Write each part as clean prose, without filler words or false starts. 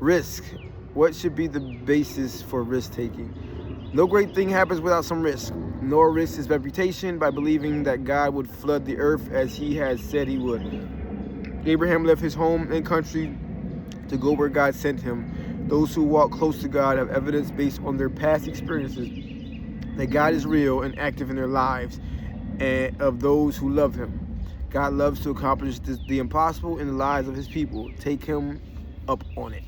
Risk. What should be the basis for risk-taking? No great thing happens without some risk. Noah risked his reputation by believing that God would flood the earth as he had said he would. Abraham left his home and country to go where God sent him. Those who walk close to God have evidence based on their past experiences that God is real and active in their lives and of those who love him. God loves to accomplish the impossible in the lives of his people. Take him up on it.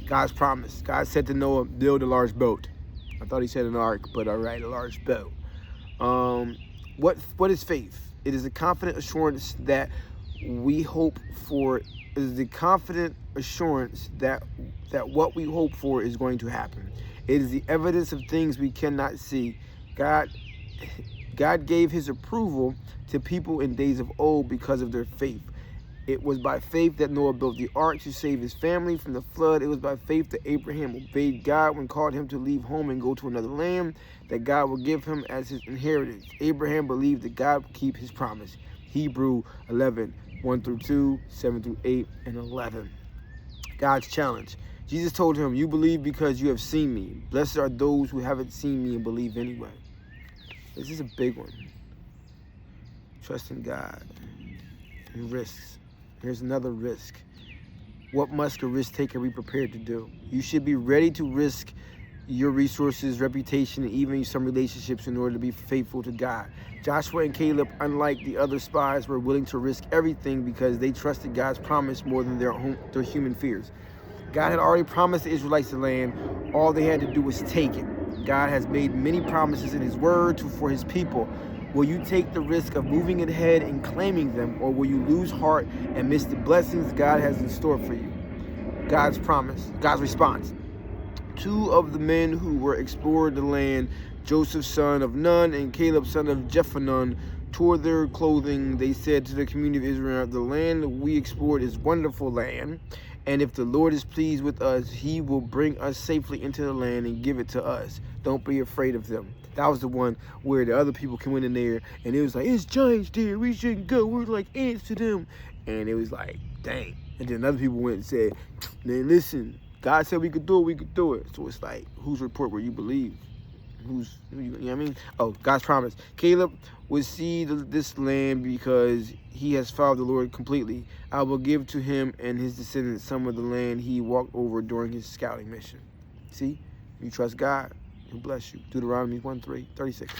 God's promise. God said to Noah, build a large boat. I thought he said an ark, but all right, a large boat. What is faith? It is a confident assurance that we hope for. It is the confident assurance that what we hope for is going to happen. It is the evidence of things we cannot see. God gave his approval to people in days of old because of their faith. It was by faith that Noah built the ark to save his family from the flood. It was by faith that Abraham obeyed God when called him to leave home and go to another land that God would give him as his inheritance. Abraham believed that God would keep his promise. Hebrew 11, 1-2, 7-8, and 11. God's challenge. Jesus told him, you believe because you have seen me. Blessed are those who haven't seen me and believe anyway. This is a big one. Trusting God and risks. Here's another risk. What must a risk taker be prepared to do? You should be ready to risk your resources, reputation, and even some relationships in order to be faithful to God. Joshua and Caleb, unlike the other spies, were willing to risk everything because they trusted God's promise more than their human fears. God had already promised the Israelites the land. All they had to do was take it. God has made many promises in his word for his people. Will you take the risk of moving ahead and claiming them, or will you lose heart and miss the blessings God has in store for you? God's promise, God's response. Two of the men who were explored the land, Joseph son of Nun and Caleb son of Jephunneh, tore their clothing. They said to the community of Israel, the land we explored is wonderful land, and if the Lord is pleased with us, he will bring us safely into the land and give it to us. Don't be afraid of them. That was the one where the other people came in there and it was like, it's giants there, we shouldn't go, we're like ants to them. And it was like, dang. And then other people went and said, man, listen, God said we could do it, we could do it. So it's like, whose report will you believe? You know what I mean? Oh, God's promise. Caleb would see this land because he has followed the Lord completely. I will give to him and his descendants some of the land he walked over during his scouting mission. See, you trust God, he'll bless you. Deuteronomy 1:36.